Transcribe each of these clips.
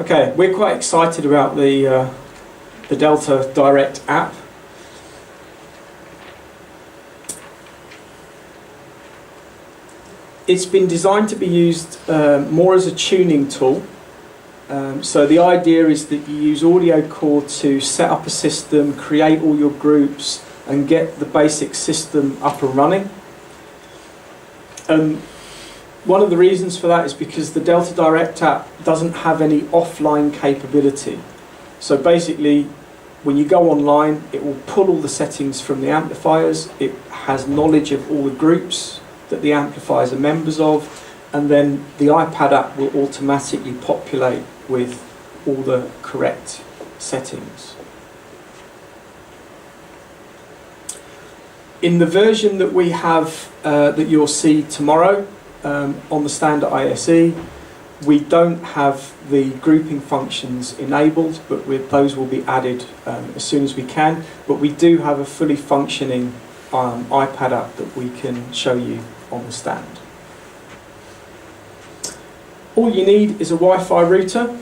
Okay, we're quite excited about the DeltaDirect app. It's been designed to be used more as a tuning tool. So the idea is that you use Audio Core to set up a system, create all your groups, and get the basic system up and running. One of the reasons for that is because the DeltaDirect app doesn't have any offline capability. So basically, when you go online, it will pull all the settings from the amplifiers. It has knowledge of all the groups that the amplifiers are members of, and then the iPad app will automatically populate with all the correct settings. In the version that we have, that you'll see tomorrow, on the standard ISE, we don't have the grouping functions enabled, but those will be added as soon as we can. But we do have a fully functioning iPad app that we can show you on the stand. All you need is a Wi-Fi router.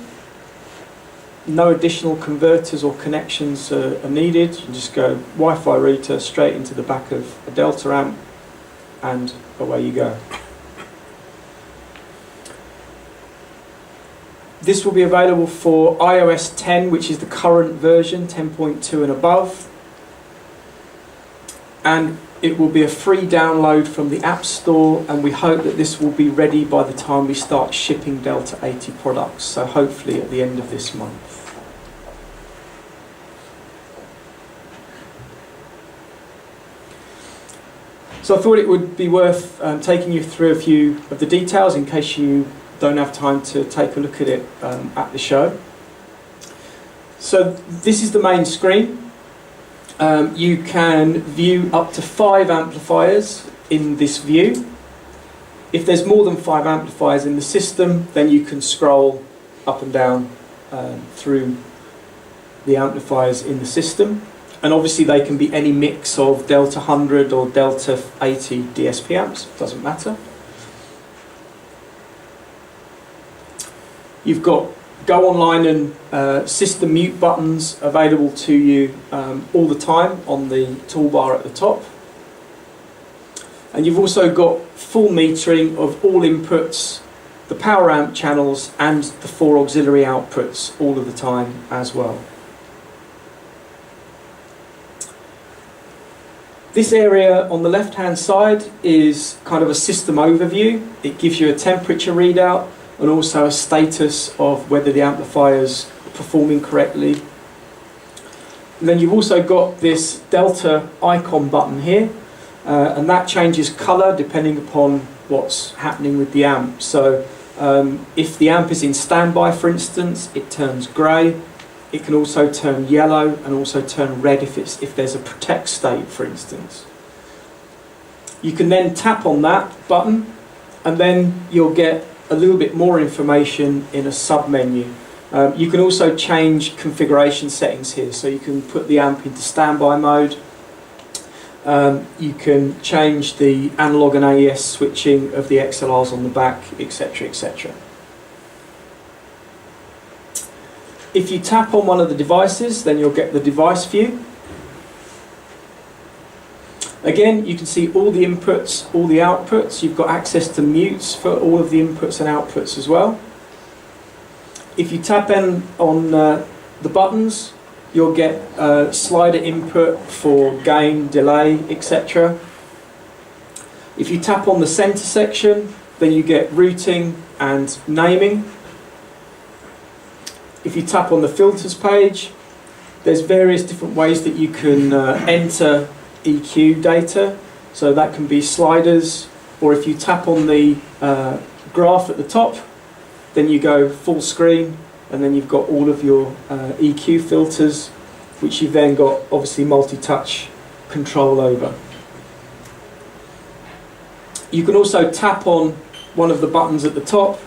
No additional converters or connections are needed. You just go Wi-Fi router straight into the back of a Delta amp, and away you go. This will be available for iOS 10, which is the current version, 10.2 and above. And it will be a free download from the App Store, and we hope that this will be ready by the time we start shipping Delta 80 products, so hopefully at the end of this month. So I thought it would be worth taking you through a few of the details in case you don't have time to take a look at it at the show. So this is the main screen. You can view up to 5 amplifiers in this view. If there's more than 5 amplifiers in the system, then you can scroll up and down through the amplifiers in the system. And obviously they can be any mix of Delta 100 or Delta 80 DSP amps, doesn't matter. You've got go online and system mute buttons available to you all the time on the toolbar at the top. And you've also got full metering of all inputs, the power amp channels and the 4 auxiliary outputs all of the time as well. This area on the left hand side is kind of a system overview. It gives you a temperature readout and also a status of whether the amplifier's performing correctly. And then you've also got this Delta icon button here, and that changes colour depending upon what's happening with the amp. So if the amp is in standby, for instance, it turns grey. It can also turn yellow and also turn red if there's a protect state, for instance. You can then tap on that button and then you'll get a little bit more information in a sub-menu. You can also change configuration settings here, so you can put the amp into standby mode. You can change the analog and AES switching of the XLRs on the back, etc., etc. If you tap on one of the devices, then you'll get the device view. Again, you can see all the inputs, all the outputs. You've got access to mutes for all of the inputs and outputs as well. If you tap in on the buttons, you'll get slider input for gain, delay, etc. If you tap on the center section, then you get routing and naming. If you tap on the filters page, there's various different ways that you can enter EQ data. So that can be sliders, or if you tap on the graph at the top, then you go full screen, and then you've got all of your EQ filters, which you've then got obviously multi-touch control over. You can also tap on one of the buttons at the top,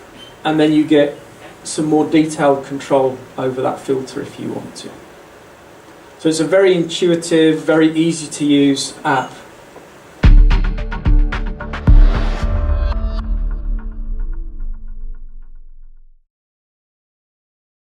and then you get some more detailed control over that filter if you want to. So it's a very intuitive, very easy to use app